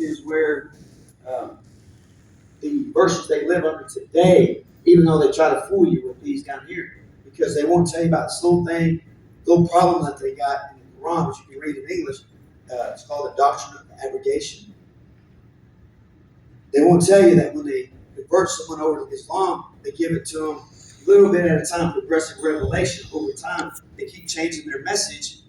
is where um, the verses they live under today, even though they try to fool you with these down here, because they won't tell you about this little thing, little problem that they got in the Quran, which you can read in English. It's called the doctrine of abrogation. They won't tell you that when they convert someone over to Islam, they give it to them a little bit at a time, progressive revelation. Over time, they keep changing their message,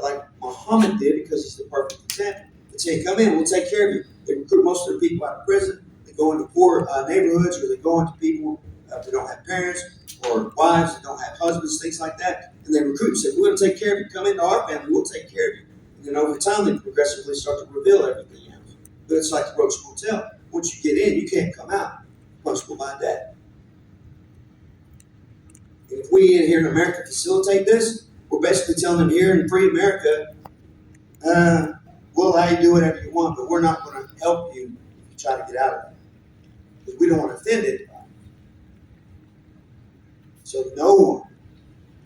like Muhammad did, because he's the perfect example. They say, come in, we'll take care of you. They recruit most of their people out of prison. They go into poor neighborhoods, or they go into people that don't have parents, or wives that don't have husbands, things like that. And they recruit and say, we're going to take care of you. Come into our family, we'll take care of you. And then over time, they progressively start to reveal everything else. But it's like the Roach Motel. Once you get in, you can't come out. Punishable by death. And if we in here in America facilitate this, we're basically telling them here in free America, we'll allow you to do whatever you want, but we're not going to help you if you try to get out of it. Because we don't want to offend anybody. So no one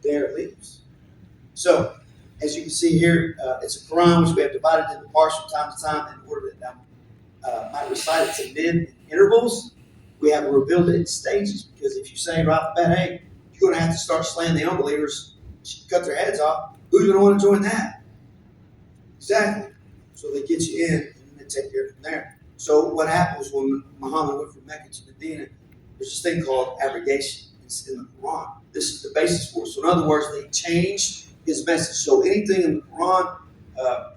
dare leaves. So, as you can see here, it's a Quran which we have divided into parts from time to time in order that might recite it to men in intervals. We have revealed it in stages, because if you say right off the bat, hey, you're going to have to start slaying the unbelievers, cut their heads off, who's going to want to join that? Exactly. So they get you in and then take care from there. So what happens when Muhammad went from Mecca to Medina, there's this thing called abrogation. It's in the Quran. This is the basis for it. So in other words, they changed his message. So anything in the Quran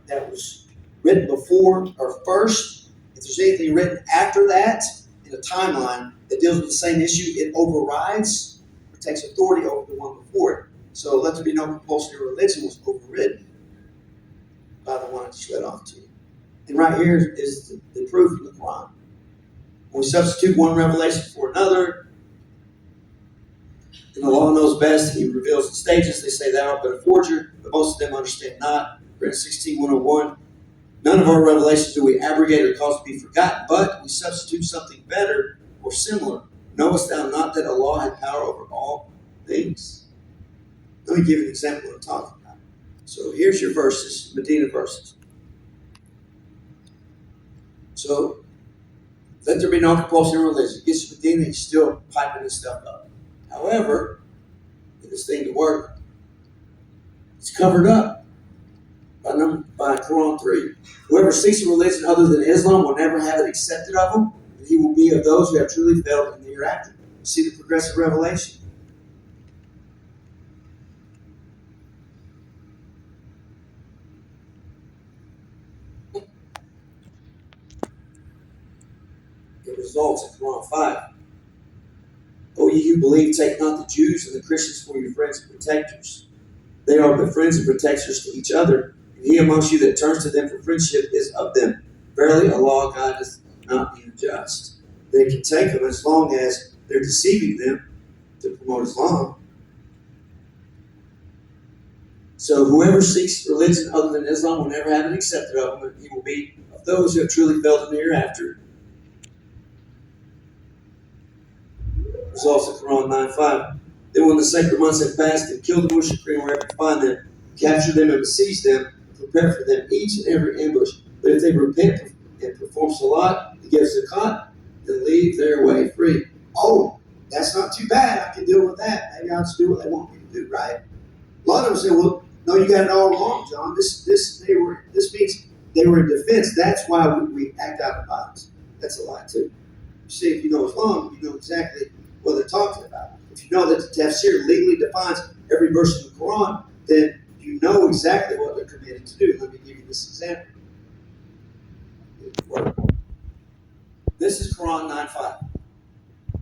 that was written before or first, if there's anything written after that in a timeline that deals with the same issue, it overrides or takes authority over the one before it. So let there be no compulsory religion was overridden by the one I just read off to you. And right here is the proof in the Quran. When we substitute one revelation for another, and Allah knows best, He reveals in stages. They say thou art but a forger, but most of them understand not. Read 16:101. None of our revelations do we abrogate or cause to be forgotten, but we substitute something better or similar. Knowest thou not that Allah had power over all things? Let me give you an example of what I'm talking about. So here's your verses, Medina verses. So, let there be no compulsory religion. Gets to Medina, he's still piping this stuff up. However, for this thing to work, it's covered up by Quran 3. Whoever seeks a religion other than Islam will never have it accepted of him, and he will be of those who have truly failed in the hereafter. See the progressive revelation. It results in Quran 5. O ye who believe, take not the Jews and the Christians for your friends and protectors. They are but friends and protectors to each other, and he amongst you that turns to them for friendship is of them. Verily, Allah guideth not the unjust. They can take them as long as they're deceiving them to promote Islam. So whoever seeks religion other than Islam will never have it accepted of him, and he will be of those who have truly failed in the hereafter. Results in Quran 9:5. Then when the sacred months have passed, and kill the mushrikeen wherever you find them, capture them and besiege them, and prepare for them each and every ambush. But if they repent and perform salat and give zakat, then leave their way free. Oh, that's not too bad. I can deal with that. Maybe I'll just do what they want me to do, right? A lot of them say, well, no, you got it all wrong, John. This means they were in defense. That's why we act out of violence. That's a lie, too. You see, if you know Islam, you know exactly what they're talking about. If you know that the tafsir legally defines every verse in the Quran, then you know exactly what they're committed to do. Let me give you this example. This is Quran 9:5.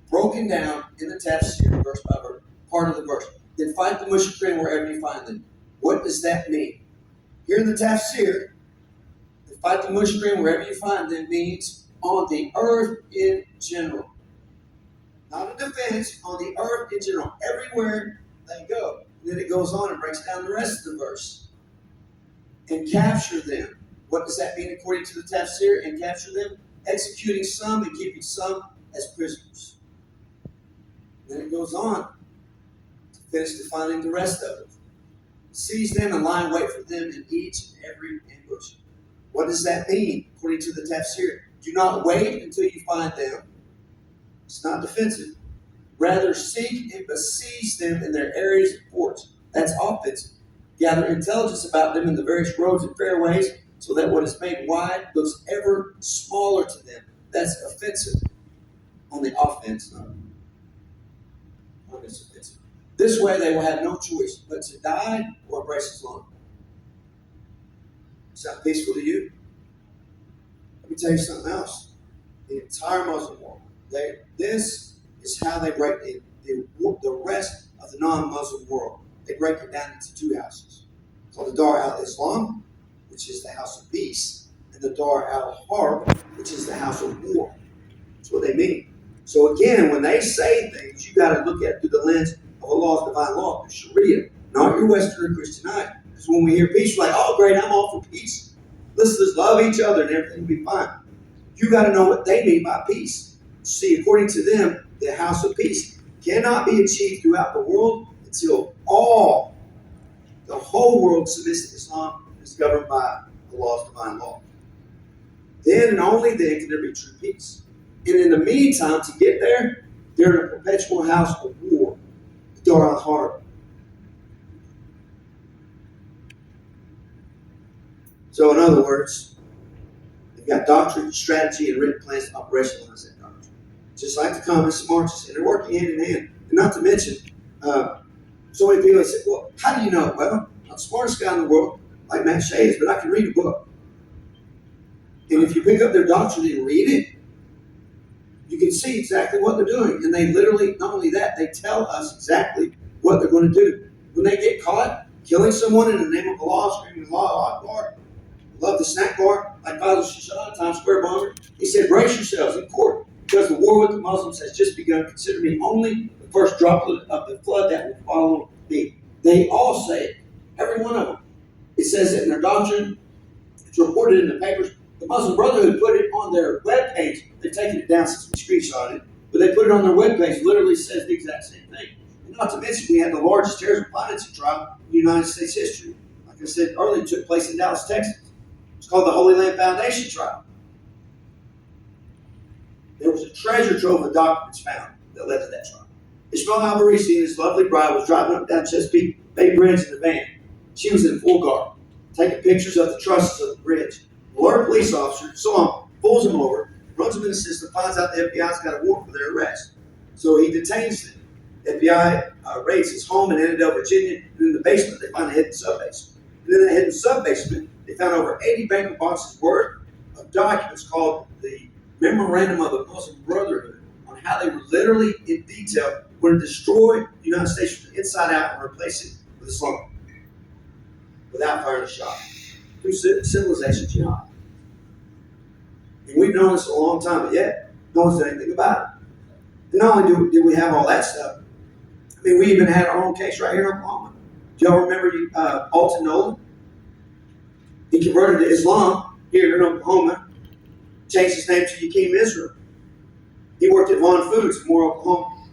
Broken down in the tafsir, verse by verse, part of the verse. Then fight the mushrikeen wherever you find them. What does that mean? Here in the tafsir, then fight the mushrikeen wherever you find them means on the earth in general. Not a defense, on the earth in general, everywhere they go. And then it goes on and breaks down the rest of the verse. And capture them. What does that mean according to the tafsir? And capture them? Executing some and keeping some as prisoners. And then it goes on to finish defining the rest of it. Seize them and lie in wait for them in each and every ambush. What does that mean? According to the tafsir, do not wait until you find them. It's not defensive. Rather, seek and besiege them in their areas and ports. That's offensive. Gather intelligence about them in the various roads and fairways, so that what is made wide looks ever smaller to them. That's offensive. On the offense, no. It's offensive. This way, they will have no choice but to die or embrace Islam. Sound peaceful to you? Let me tell you something else. The entire Muslim world, this is how they break the rest of the non-Muslim world. They break it down into two houses. Called the Dar al-Islam, which is the house of peace, and the Dar al-Harb, which is the house of war. That's what they mean. So again, when they say things, you got to look at it through the lens of Allah's divine law, the Sharia, not your Western Christian eye. Because when we hear peace, we're like, oh great, I'm all for peace. Let's just love each other and everything will be fine. You got to know what they mean by peace. See, according to them, the house of peace cannot be achieved throughout the world until the whole world submits to Islam and is governed by Allah's divine law. Then and only then can there be true peace. And in the meantime, to get there, they're in a perpetual house of war, the Dar al-Harb. So in other words, they've got doctrine, strategy, and written plans to operationalize that doctrine. Just like the communists and Marxists, and they're working hand in hand. And not to mention, so many people say, well, how do you know? Well, I'm the smartest guy in the world, like Matt Shea is, but I can read a book. And if you pick up their doctrine and read it, you can see exactly what they're doing. And they literally, not only that, they tell us exactly what they're going to do. When they get caught killing someone in the name of Allah, screaming Allah Akbar, love the snack bar, like Father Shishad, Times Square bomber, he said, brace yourselves in court, because the war with the Muslims has just begun. Consider me only the first droplet of the flood that will follow me. They all say it, every one of them. It says it in their doctrine. It's reported in the papers. The Muslim Brotherhood put it on their webpage. They've taken it down since we screenshot it, but they put it on their webpage. Literally says the exact same thing. And not to mention, we had the largest terrorism financing trial in United States history. Like I said earlier, it took place in Dallas, Texas. It's called the Holy Land Foundation trial. There was a treasure trove of documents found that led to that trial. Ismail Albarisi and his lovely bride was driving up and down Chesapeake Bay Bridge in a van. She was in full guard, taking pictures of the trusses of the bridge. The alert police officer saw him, pulls him over, runs him in the system, finds out the FBI's got a warrant for their arrest. So he detains them. The FBI raids his home in Annandale, Virginia, and in the basement they find a hidden sub-basement. And in the hidden sub-basement, they found over 80 bank boxes worth of documents called the Memorandum of the Muslim Brotherhood, on how they were literally, in detail, going to destroy the United States from the inside out and replace it with Islam without firing a shot. Through civilization jihad. And we've known this a long time, but yet no one's done anything about it. And not only did we have all that stuff, I mean, we even had our own case right here in Oklahoma. Do y'all remember Alton Nolan? He converted to Islam here in Oklahoma, changed his name to Yakeem Israel. He worked at Vaughn Foods in Moore, Oklahoma.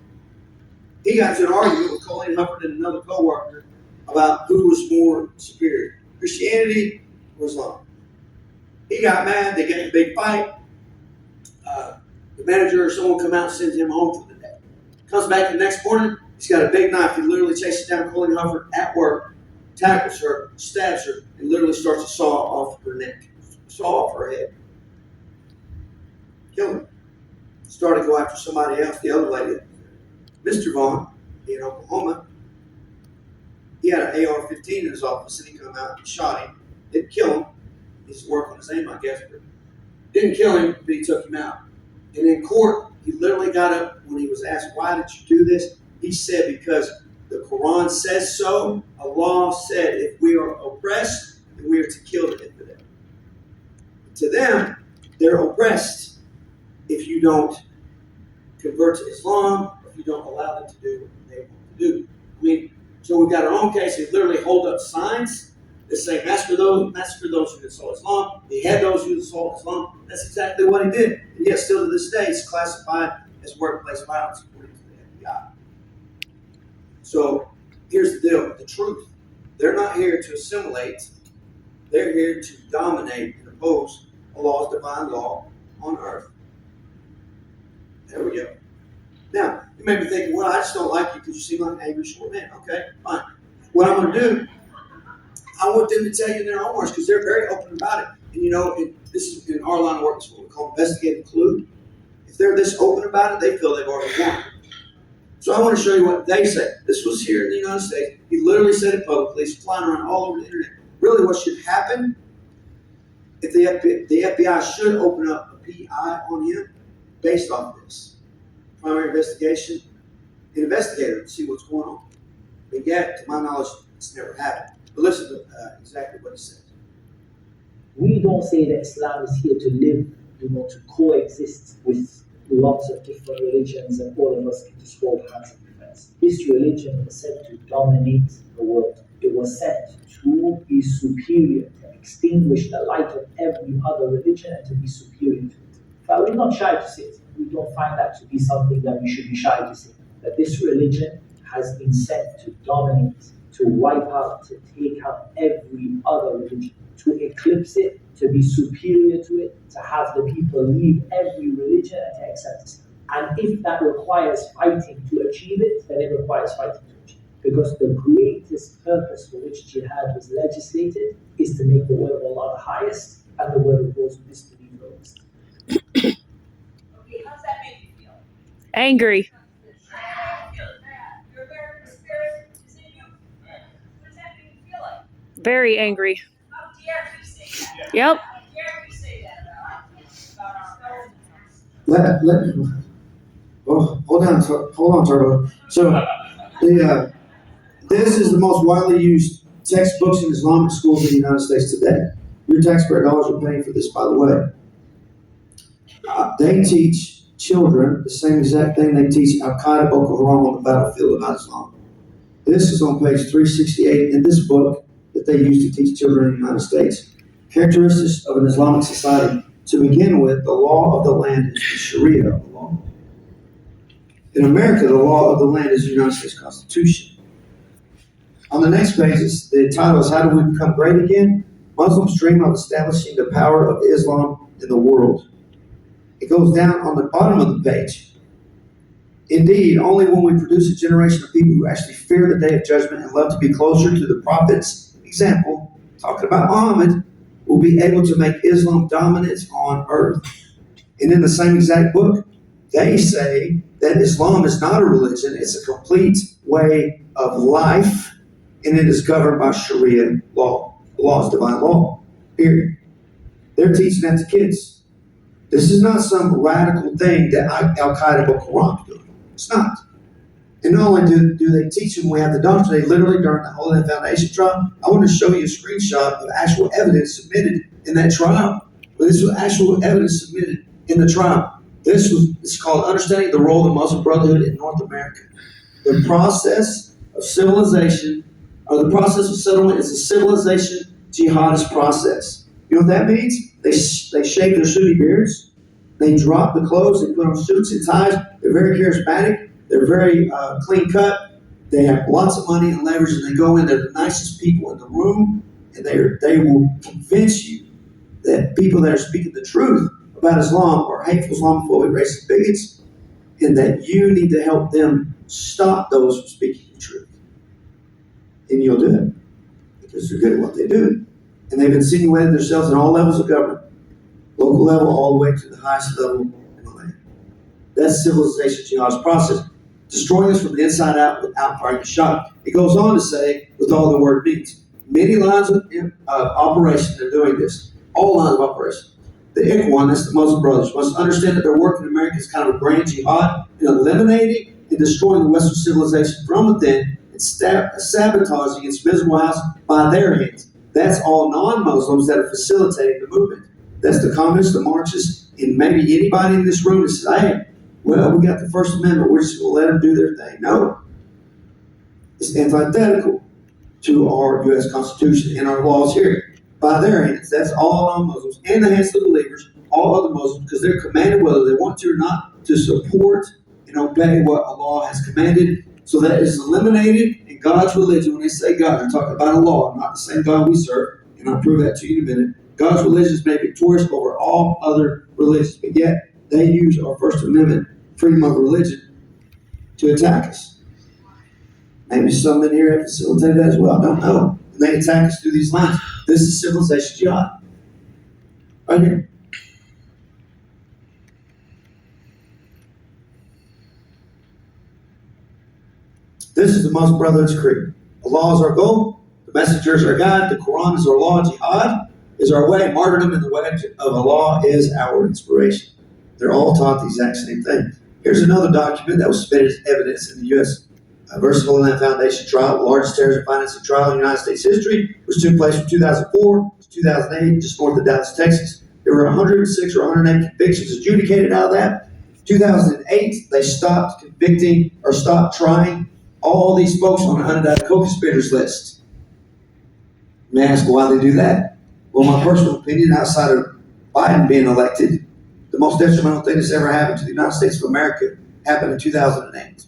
He got into an argument with Colleen Hufford and another co-worker about who was more superior, Christianity or Islam. He got mad. They get in a big fight. The manager or someone come out and sends him home for the day. Comes back the next morning. He's got a big knife. He literally chases down Colleen Hufford at work, tackles her, stabs her, and literally starts to saw off her neck, saw off her head. Kill him. Started to go after somebody else, the other lady. Mr. Vaughn, in Oklahoma, he had an AR-15 in his office, and he come out and shot him. Didn't kill him. He's working on his aim, I guess, but didn't kill him, but he took him out. And in court, he literally got up when he was asked, why did you do this? He said, because the Quran says so. Allah said, if we are oppressed, then we are to kill the infidel. To them, they're oppressed if you don't convert to Islam, or if you don't allow them to do what they want to do. I mean, so we've got our own case. They literally hold up signs that say, massacre those who insult Islam, behead those who insult Islam. That's exactly what he did. And yet, still to this day, it's classified as workplace violence according to the FBI. So here's the deal, the truth. They're not here to assimilate. They're here to dominate and impose a law's divine law on earth. There we go. Now, you may be thinking, well, I just don't like you because you seem like an angry short man. Okay, fine. What I'm going to do, I want them to tell you in their own words because they're very open about it. And you know, this is in our line of work, it's what we call investigative clue. If they're this open about it, they feel they've already won. So I want to show you what they say. This was here in the United States. He literally said it publicly. It's flying around all over the internet. Really, what should happen, if the FBI should open up a PI on him based off this. Primary investigation, an investigator to see what's going on. But yet, to my knowledge, it's never happened. But listen to exactly what he says. We don't say that Islam is here to live, to coexist with lots of different religions and all of us can just hold hands and be friends. This religion was sent to dominate the world. It was sent to be superior, to extinguish the light of every other religion and to be superior to it. But we're not shy to say it. We don't find that to be something that we should be shy to say. That this religion has been sent to dominate, to wipe out, to take out every other religion, to eclipse it, to be superior to it, to have the people leave every religion and to accept it. And if that requires fighting to achieve it, then it requires fighting to achieve it. Because the greatest purpose for which jihad was legislated is to make the word of Allah the highest and the word of those who disbelieve the lowest. Okay, how's that make you feel? Angry. Your American spirit is in you. What does that make you feel like? Very angry. How dare we say that? Yep. How dare we say that about our Hold on, Turbo. So, this is the most widely used textbooks in Islamic schools in the United States today. Your taxpayer dollars are paying for this, by the way. They teach children the same exact thing they teach Al-Qaeda, Boko Haram on the battlefield about Islam. This is on page 368 in this book that they use to teach children in the United States. Characteristics of an Islamic society. To begin with, the law of the land is the Sharia law. In America, the law of the land is the United States Constitution. On the next page, the title is How Do We Become Great Again? Muslims dream of establishing the power of Islam in the world. It goes down on the bottom of the page. Indeed, only when we produce a generation of people who actually fear the day of judgment and love to be closer to the prophet's example, talking about Muhammad, will be able to make Islam dominant on earth. And in the same exact book, they say that Islam is not a religion, it's a complete way of life, and it is governed by Sharia law. The law is divine law, period. They're teaching that to kids. This is not some radical thing that Al-Qaeda Boko Haram is doing. It's not. And not only do they teach them, we have the doctrine, they literally, during the Holy Land Foundation trial, I want to show you a screenshot of actual evidence submitted in that trial. But this was actual evidence submitted in the trial. It's called Understanding the Role of the Muslim Brotherhood in North America. The process of civilization, or the process of settlement is a civilization jihadist process. You know what that means? They shave their sooty beards, they drop the clothes, they put on suits and ties, they're very charismatic, they're very clean cut, they have lots of money and leverage, and they go in, they're the nicest people in the room, and they will convince you that people that are speaking the truth about Islam are hateful Islamophobic racist bigots, and that you need to help them stop those from speaking the truth. And you'll do it, because they're good at what they do. And they've insinuated themselves in all levels of government, local level all the way to the highest level in the land. That's civilization jihad's process. Destroying us from the inside out without firing a shot. It goes on to say, with all the word means, many lines of operation are doing this. All lines of operation. The Ikhwan, that's the Muslim Brothers, must understand that their work in America is kind of a grand jihad in eliminating and destroying the Western civilization from within and sabotaging its visible house by their hands. That's all non-Muslims that are facilitating the movement. That's the communists, the Marxists, and maybe anybody in this room that says, hey, well, we got the First Amendment, we're just going to let them do their thing. No. It's antithetical to our U.S. Constitution and our laws here. By their hands, that's all non-Muslims, and the hands of the believers, all other Muslims, because they're commanded, whether they want to or not, to support and obey what Allah has commanded. So that is eliminated in God's religion. When they say God, they're talking about a law, not the same God we serve, and I'll prove that to you in a minute. God's religion is made victorious over all other religions, but yet they use our First Amendment freedom of religion to attack us. Maybe some in here have facilitated that as well. I don't know. And they attack us through these lines. This is civilization jihad. Right here. This is the Muslim Brotherhood's creed. Allah is our goal. The messenger is our guide. The Quran is our law. Jihad is our way. Martyrdom in the way of Allah is our inspiration. They're all taught the exact same thing. Here's another document that was submitted as evidence in the U.S. Versus Holy Land Foundation trial, the largest terrorism financing trial in United States history, which took place from 2004 to 2008, just north of Dallas, Texas. There were 106 or 108 convictions adjudicated out of that. 2008, they stopped convicting or stopped trying all these folks on the unindicted co-conspirators list. You may ask why they do that. Well, my personal opinion, outside of Biden being elected, the most detrimental thing that's ever happened to the United States of America happened in 2008.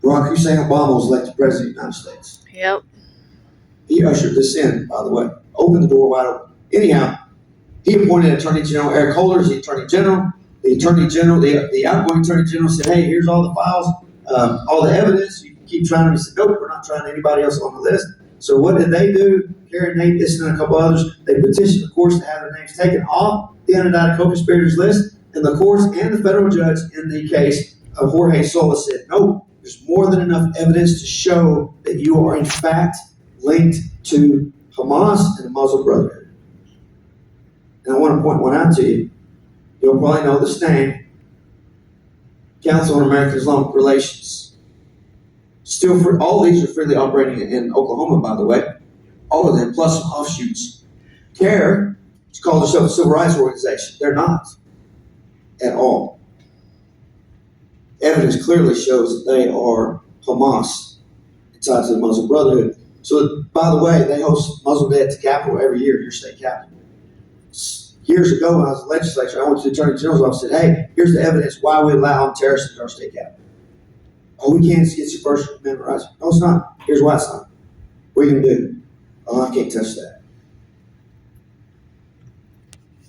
Barack Hussein Obama was elected president of the United States. Yep. He ushered this in, by the way. Opened the door wide open. Anyhow, he appointed Attorney General Eric Holder as the Attorney General. The Attorney General, the outgoing Attorney General said, hey, here's all the files, all the evidence. You can keep trying them. He said, nope, we're not trying anybody else on the list. So what did they do? Karen, Nate, this, and a couple others. They petitioned the courts to have their names taken off the unindicted co-conspirators list. And the courts and the federal judge in the case of Jorge Solis said, nope. There's more than enough evidence to show that you are in fact linked to Hamas and the Muslim Brotherhood. And I want to point one out to you. You'll probably know this name. Council on American Islamic Relations. Still, all these are freely operating in Oklahoma, by the way. All of them, plus some offshoots. CARE, it's called itself a civil rights organization. They're not at all. Evidence clearly shows that they are Hamas tied to the Muslim Brotherhood. So, by the way, they host Muslim Day at the Capitol every year, your state capitol. Years ago, when I was in the legislature, I went to the Attorney General's office and said, hey, here's the evidence why we allow terrorists into our state capitol. Oh, we can't get your First Amendment rights. No, it's not. Here's why it's not. What are you going to do? Oh, I can't touch that.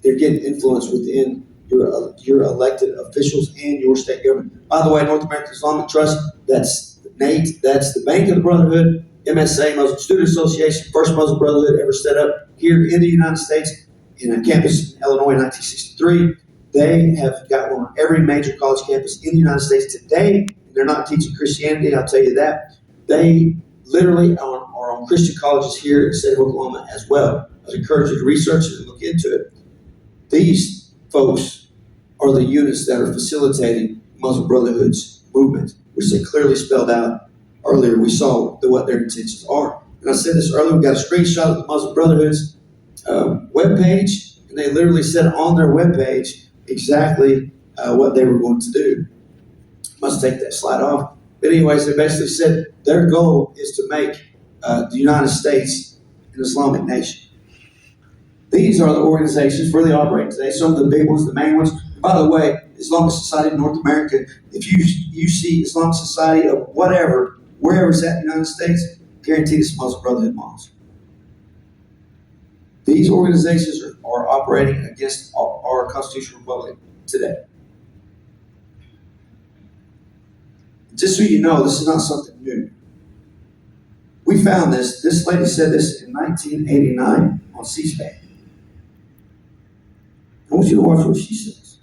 They're getting influence within your elected officials and your state government. By the way, North American Islamic Trust, that's NATE, that's the Bank of the Brotherhood, MSA, Muslim Student Association, first Muslim Brotherhood ever set up here in the United States in a campus in Illinois in 1963. They have got one on every major college campus in the United States today. They're not teaching Christianity, I'll tell you that. They literally are on Christian colleges here in the state of Oklahoma as well. I encourage you to research it and look into it. These folks are the units that are facilitating Muslim Brotherhood's movement, which they clearly spelled out earlier. We saw what their intentions are. And I said this earlier, we got a screenshot of the Muslim Brotherhood's webpage, and they literally said on their webpage exactly what they were going to do. Must take that slide off. But anyways, they basically said their goal is to make the United States an Islamic nation. These are the organizations where they operate today. Some of the big ones, the main ones. By the way, Islamic Society of North America, if you see Islamic Society of whatever, wherever it's at in the United States, guarantee this Muslim Brotherhood models. These organizations are operating against our constitutional republic today. Just so you know, this is not something new. We found this. This lady said this in 1989 on C-SPAN. I want you to watch what she says.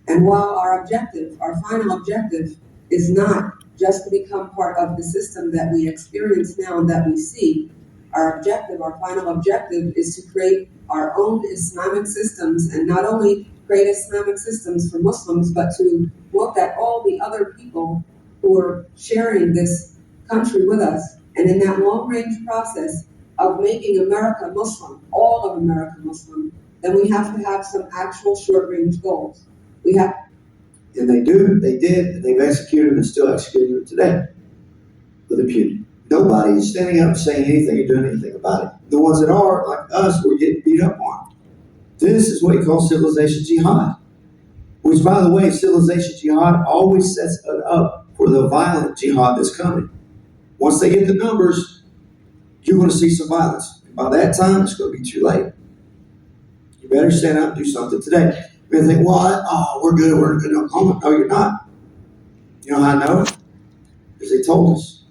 And while our objective, our final objective, is not just to become part of the system that we experience now and that we see, our objective, our final objective, is to create our own Islamic systems, and not only create Islamic systems for Muslims, but to look at all the other people who are sharing this country with us. And in that long-range process of making America Muslim, all of America Muslim, then we have to have some actual short-range goals. We have. And they do, they did, and they've executed and still executing it today with impunity. Nobody is standing up and saying anything or doing anything about it. The ones that are, like us, we're getting beat up on. This is what you call civilization jihad. Which, by the way, civilization jihad always sets it up for the violent jihad that's coming. Once they get the numbers, you're going to see some violence. By that time, it's going to be too late. You better stand up and do something today. You're going to think, well, we're good in Oklahoma. No, you're not. You know how I know? Because they told us.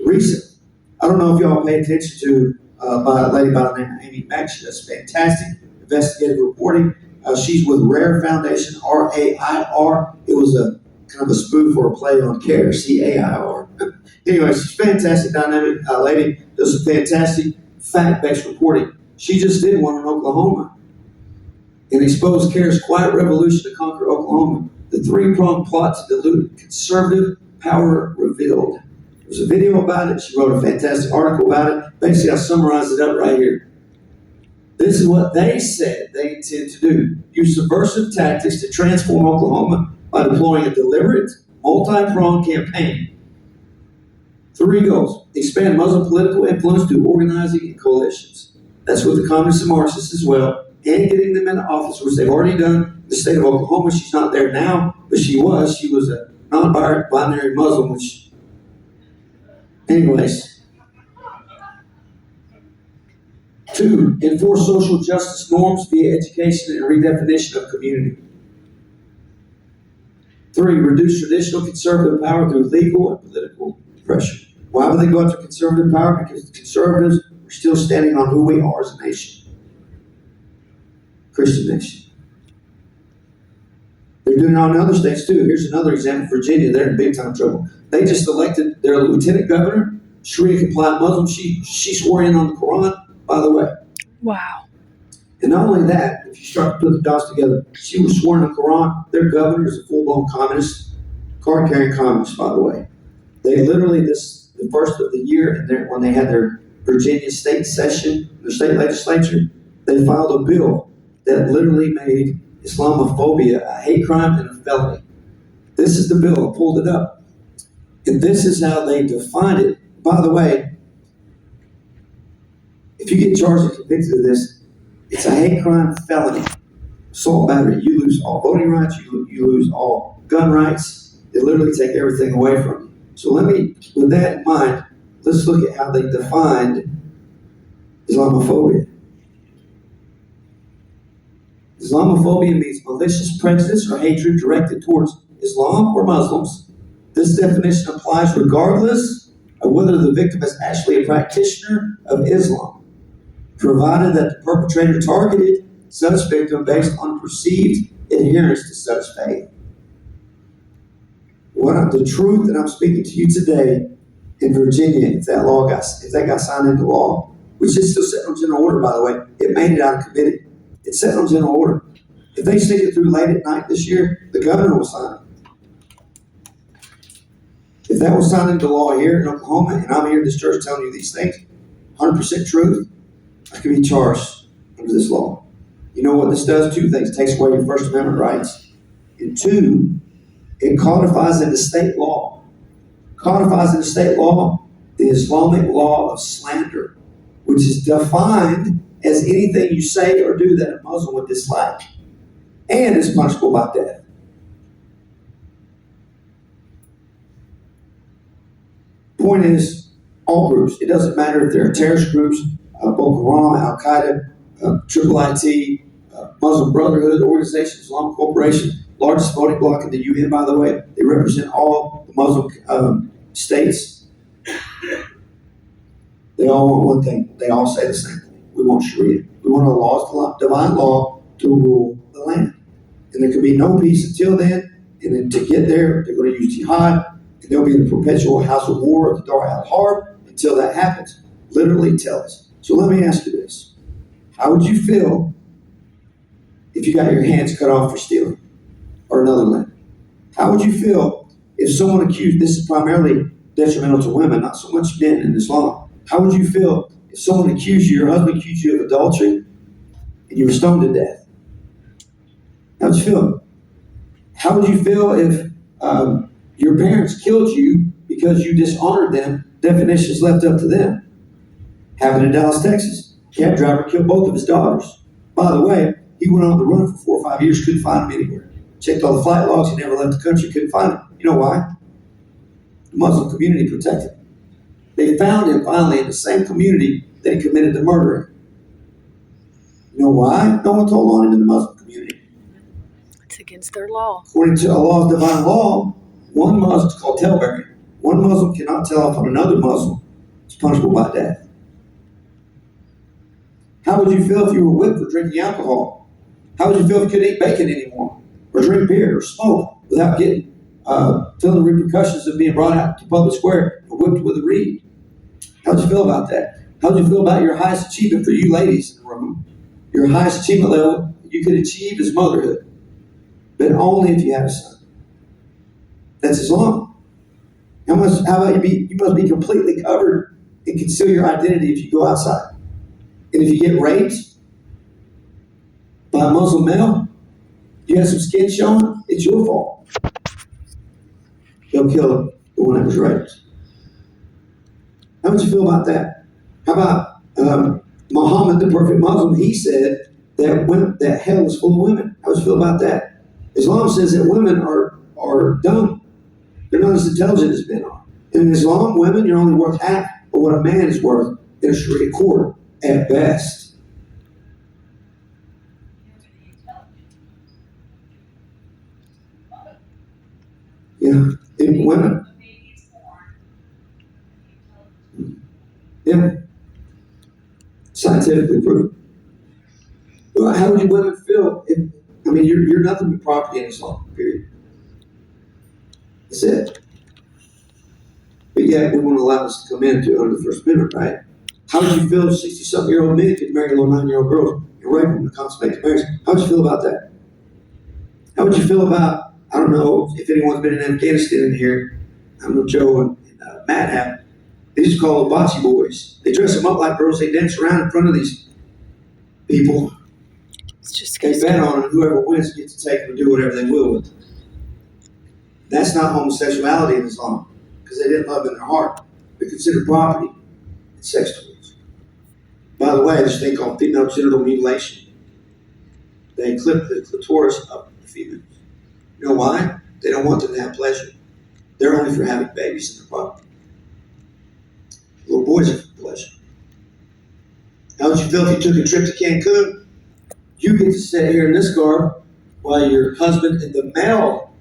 Recent. I don't know if y'all pay attention to by a lady by the name of Amy Mack. She does fantastic investigative reporting. She's with RAIR Foundation, R-A-I-R. It was a kind of a spoof or a play on CARE, C-A-I-R. Anyway, she's a fantastic, dynamic lady. Does some fantastic fact-based reporting. She just did one in Oklahoma and exposed CARE's quiet revolution to conquer Oklahoma. The three-pronged plot to dilute conservative power revealed. There's a video about it. She wrote a fantastic article about it. Basically, I summarized it up right here. This is what they said they intend to do. Use subversive tactics to transform Oklahoma by deploying a deliberate, multi-pronged campaign. 3 goals. Expand Muslim political influence through organizing and coalitions. That's what the communists and Marxists as well. And getting them into office, which they've already done in the state of Oklahoma. She's not there now, but she was. She was a non-binary Muslim, which... Anyways. 2, enforce social justice norms via education and redefinition of community. 3, reduce traditional conservative power through legal and political pressure. Why would they go after conservative power? Because the conservatives are still standing on who we are as a nation. Christian nation. They're doing it on other states too. Here's another example. Virginia, they're in big time trouble. They just elected their lieutenant governor, Sharia compliant Muslim. She swore in on the Quran, by the way. Wow. And not only that, if you start to put the dots together, she was sworn in the Quran. Their governor is a full-blown communist, card-carrying communist, by the way. They literally, the first of the year, when they had their Virginia state session, their state legislature, they filed a bill that literally made Islamophobia a hate crime and a felony. This is the bill. I pulled it up. And this is how they defined it. By the way, if you get charged and convicted of this, it's a hate crime felony. Assault battery. You lose all voting rights. You lose all gun rights. They literally take everything away from you. So with that in mind, let's look at how they defined Islamophobia. Islamophobia means malicious prejudice or hatred directed towards Islam or Muslims. This definition applies regardless of whether the victim is actually a practitioner of Islam, provided that the perpetrator targeted such victim based on perceived adherence to such faith. The truth that I'm speaking to you today in Virginia, if that got signed into law, which is still sitting on general order, by the way, it made it out of committee. It's set on general order. If they stick it through late at night this year, the governor will sign it. If that was signed into law here in Oklahoma, and I'm here in this church telling you these things, 100% truth, I could be charged under this law. You know what this does? 2 things. It takes away your First Amendment rights. And 2, it codifies into state law. Codifies into state law the Islamic law of slander, which is defined as anything you say or do that a Muslim would dislike, and is punishable by death. Point is, all groups. It doesn't matter if they're terrorist groups, Boko Haram, Al Qaeda, Triple IT, Muslim Brotherhood Organization, Islamic Corporation, largest voting bloc in the UN, by the way. They represent all the Muslim states. They all want one thing. They all say the same thing. We want Sharia. We want our laws, divine law, to rule the land. And there can be no peace until then. And then to get there, they're going to use jihad. And they'll be in the perpetual house of war of the Dar al-Harb until that happens. Literally tell us. So let me ask you this. How would you feel if you got your hands cut off for stealing or another land? How would you feel if someone accused, this is primarily detrimental to women, not so much men in Islam. How would you feel if someone accused you, your husband accused you of adultery, and you were stoned to death? How would you feel? How would you feel if your parents killed you because you dishonored them? Definitions left up to them. Happened in Dallas, Texas. Cab driver killed both of his daughters. By the way, he went on the run for 4 or 5 years, couldn't find him anywhere. Checked all the flight logs, he never left the country, couldn't find him. You know why? The Muslim community protected him. They found him finally in the same community that he committed the murder in. You know why? No one told on him in the Muslim community. It's against their law. According to Allah's divine law, one Muslim, it's called talebearing. One Muslim cannot tell off on another Muslim. It's punishable by death. How would you feel if you were whipped for drinking alcohol? How would you feel if you couldn't eat bacon anymore? Or drink beer or smoke without getting feeling the repercussions of being brought out to public square and whipped with a reed? How would you feel about that? How would you feel about your highest achievement for you ladies in the room? Your highest achievement level you could achieve is motherhood, but only if you have a son. That's Islam. How about you must be completely covered and conceal your identity if you go outside. And if you get raped by a Muslim male, you have some skin showing, it's your fault. They'll kill the one that was raped. How would you feel about that? How about Muhammad, the perfect Muslim? He said that hell is full of women. How would you feel about that? Islam says that women are dumb. They're not as intelligent as men are. And in Islam, women, you're only worth half of what a man is worth in a Sharia court, at best. Yeah, in women. Yeah. Scientifically proven. Well, how would you women feel if, you're nothing but property in Islam, period. That's it. But yet, we won't allow us to come into under the First Amendment, right? How would you feel if 60-something-year-old men could marry little 9-year-old girls and rape them to consummate the marriage? How would you feel about that? How would you feel about, I don't know if anyone's been in Afghanistan in here, I know Joe and Matt have. They used to call them bocce boys. They dress them up like girls. They dance around in front of these people. It's just They bet on them. Whoever wins gets to take them and do whatever they will with them. That's not homosexuality in Islam, because they didn't love in their heart. They considered property and sex toys. By the way, there's a thing called female genital mutilation. They clip the clitoris of the females. You know why? They don't want them to have pleasure. They're only for having babies in their property. Little boys are for pleasure. How would you feel if you took a trip to Cancun? You get to sit here in this car while your husband and the male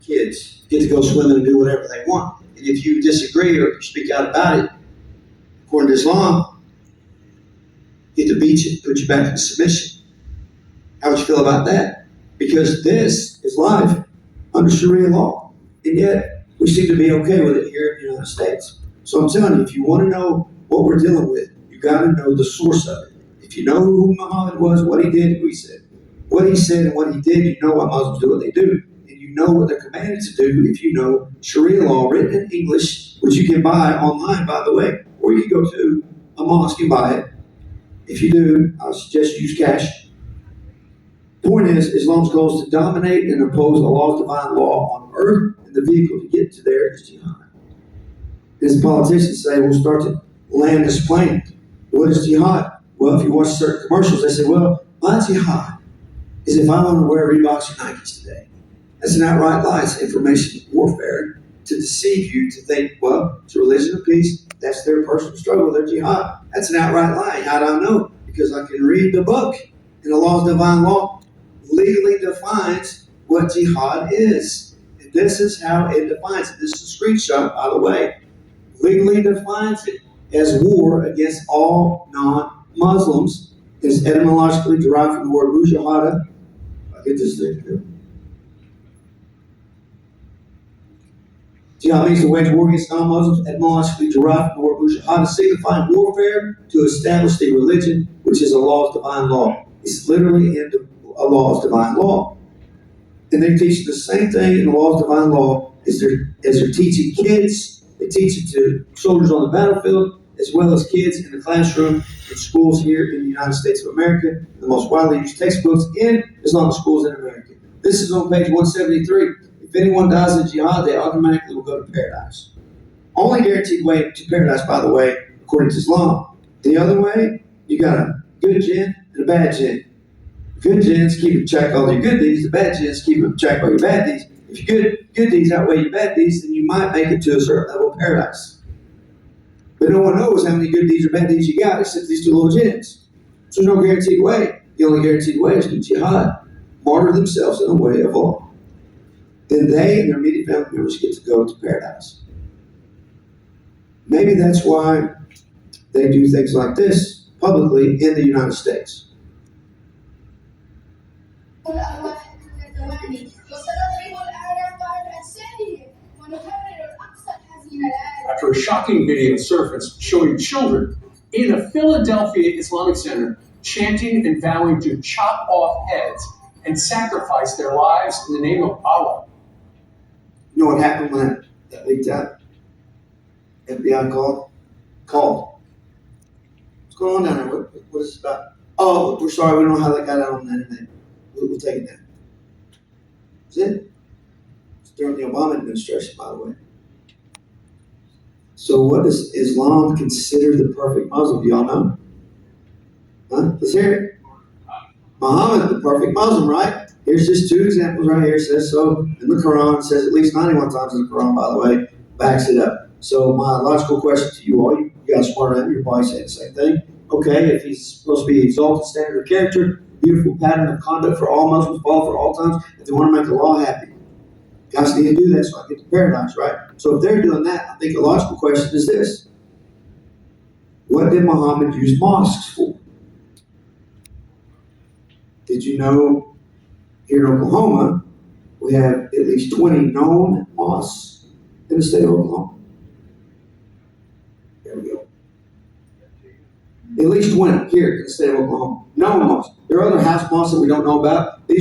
kids get to go swimming and do whatever they want. And if you disagree or speak out about it, according to Islam, get to beat you, put you back into submission. How would you feel about that? Because this is life under Sharia law. And yet, we seem to be okay with it here in the United States. So I'm telling you, if you want to know what we're dealing with, you got to know the source of it. If you know who Muhammad was, what he did, who he said. What he said and what he did, you know why Muslims do what they do. And you know what they're commanded to do if you know Sharia law written in English, which you can buy online, by the way, or you can go to a mosque and buy it. If you do, I suggest you use cash. The point is, Islam's goal is to dominate and impose Allah's divine law on earth, and the vehicle to get to there is jihad. As politicians say, we'll start to land this plane. What is jihad? Well, if you watch certain commercials, they say, well, my jihad is if I want to wear Reeboks or Nikes today. That's an outright lie. It's information warfare to deceive you to think, well, it's a religion of peace. That's their personal struggle, their jihad. That's an outright lie. How do I know? Because I can read the book. And Allah's divine law legally defines what jihad is. And this is how it defines it. This is a screenshot, by the way. Legally defines it as war against all non-Muslims. It's etymologically derived from the word mujahada. I'll get this thing here. Jihad means to wage war against non-Muslims, etymologically derived from the word mujahada, signifying warfare to establish the religion, which is Allah's divine law. It's literally in Allah's divine law. And they teach the same thing in Allah's divine law as they're teaching kids. They teach it to soldiers on the battlefield, as well as kids in the classroom in schools here in the United States of America, the most widely used textbooks in Islamic schools in America. This is on page 173. If anyone dies in jihad, they automatically will go to paradise. Only guaranteed way to paradise, by the way, according to Islam. The other way, you got a good jinn and a bad jinn. Good jinns keep in check all your good deeds. The bad jinns keep in check all your bad deeds. If your good deeds outweigh your bad deeds, then you might make it to a certain level of paradise. But no one knows how many good deeds or bad deeds you got except these two little gems. So there's no guaranteed way. The only guaranteed way is to jihad, martyr themselves in the way of Allah. Then they and their immediate family members get to go to paradise. Maybe that's why they do things like this publicly in the United States. After a shocking video surfaced showing children in a Philadelphia Islamic center chanting and vowing to chop off heads and sacrifice their lives in the name of Allah. You know what happened when that leaked out? FBI called. What's going on down there? What is this about? Oh, we're sorry, we don't know how that got out on the internet. We'll take it down. That's it. It's during the Obama administration, by the way. So what does Islam consider the perfect Muslim? Do y'all know? Huh? Let's hear it. Muhammad, the perfect Muslim, right? Here's just two examples right here. It says so in the Quran. It says at least 91 times in the Quran, by the way, backs it up. So my logical question to you all, you guys smarter than me, you're probably saying the same thing. Okay, if he's supposed to be exalted standard of character, beautiful pattern of conduct for all Muslims, follow for all times, if they want to make Allah happy, guys need to do that so I get to paradise, right? So if they're doing that, I think a logical question is this. What did Muhammad use mosques for? Did you know here in Oklahoma, we have at least 20 known mosques in the state of Oklahoma? There we go. At least 20 here in the state of Oklahoma. Known mosques. There are other house mosques that we don't know about. These